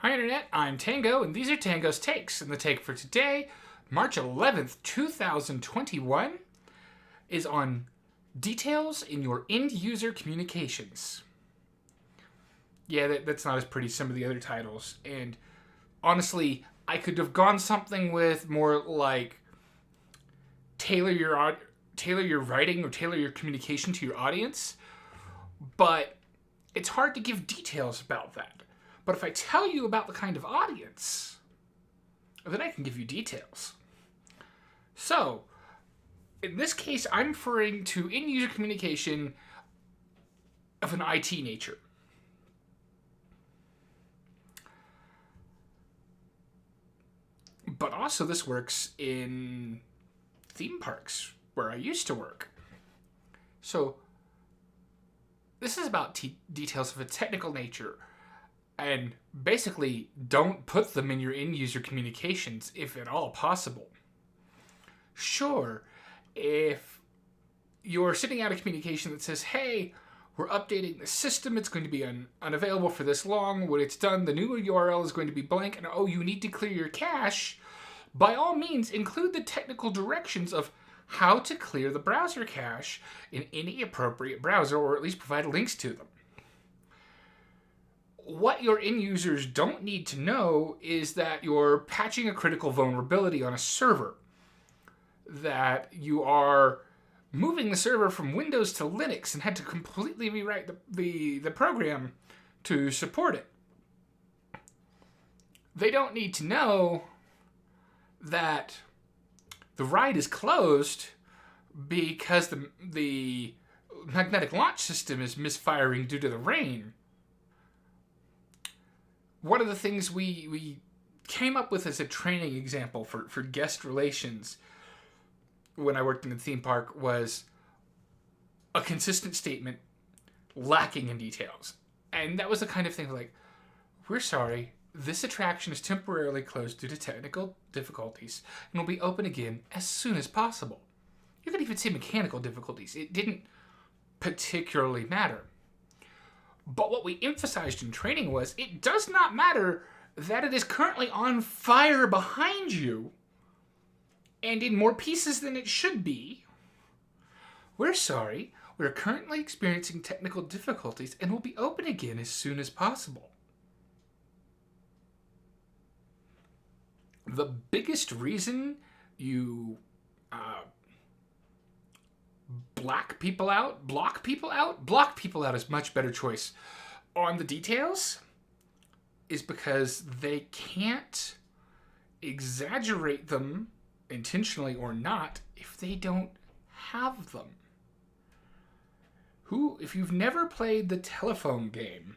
Hi Internet, I'm Tango, and these are Tango's Takes. And the take for today, March 11th, 2021, is on details in your end-user communications. Yeah, that's not as pretty as some of the other titles. And honestly, I could have gone something with more like tailor your writing or tailor your communication to your audience, but it's hard to give details about that. But if I tell you about the kind of audience, then I can give you details. So, in this case, I'm referring to end-user communication of an IT nature. But also this works in theme parks, where I used to work. So, this is about details of a technical nature. And basically, don't put them in your end-user communications, if at all possible. Sure, if you're sending out a communication that says, hey, we're updating the system, it's going to be unavailable for this long, when it's done, the new URL is going to be blank, and oh, you need to clear your cache, by all means, include the technical directions of how to clear the browser cache in any appropriate browser, or at least provide links to them. What your end users don't need to know is that you're patching a critical vulnerability on a server, that you are moving the server from Windows to Linux and had to completely rewrite the program to support it. They don't need to know that the ride is closed because the magnetic launch system is misfiring due to the rain. One of the things we came up with as a training example for guest relations when I worked in the theme park was a consistent statement lacking in details. And that was the kind of thing like, we're sorry, this attraction is temporarily closed due to technical difficulties and will be open again as soon as possible. You could even say mechanical difficulties. It didn't particularly matter. But what we emphasized in training was, it does not matter that it is currently on fire behind you and in more pieces than it should be. We're sorry, we're currently experiencing technical difficulties and will be open again as soon as possible. The biggest reason you block people out is a much better choice on the details, is because they can't exaggerate them, intentionally or not, if they don't have them. If you've never played the telephone game,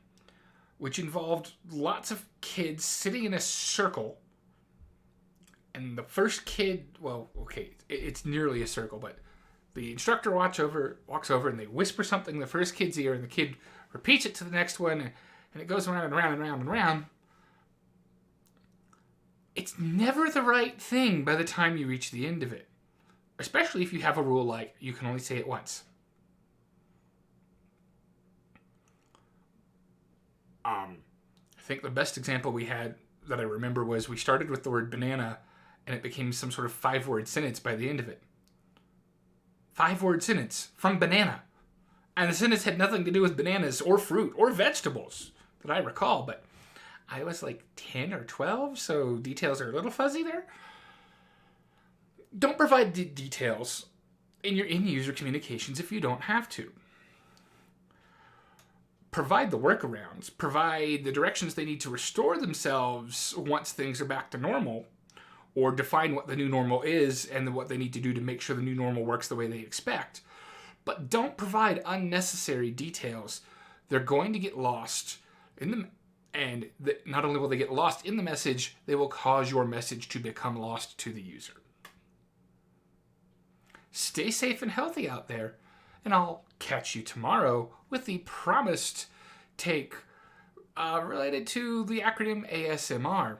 which involved lots of kids sitting in a circle, and the first kid, it's nearly a circle, but the instructor walks over and they whisper something in the first kid's ear, and the kid repeats it to the next one, and it goes around and round and round and round. It's never the right thing by the time you reach the end of it. Especially if you have a rule like, you can only say it once. I think the best example we had that I remember was we started with the word banana, and it became some sort of 5-word sentence by the end of it. 5-word sentence from banana. And the sentence had nothing to do with bananas or fruit or vegetables that I recall, but I was like 10 or 12, so details are a little fuzzy there. Don't provide the details in your end-user communications if you don't have to. Provide the workarounds. Provide the directions they need to restore themselves once things are back to normal, or define what the new normal is and what they need to do to make sure the new normal works the way they expect. But don't provide unnecessary details. They're going to get lost in them, and not only will they get lost in the message, they will cause your message to become lost to the user. Stay safe and healthy out there, and I'll catch you tomorrow with the promised take related to the acronym ASMR.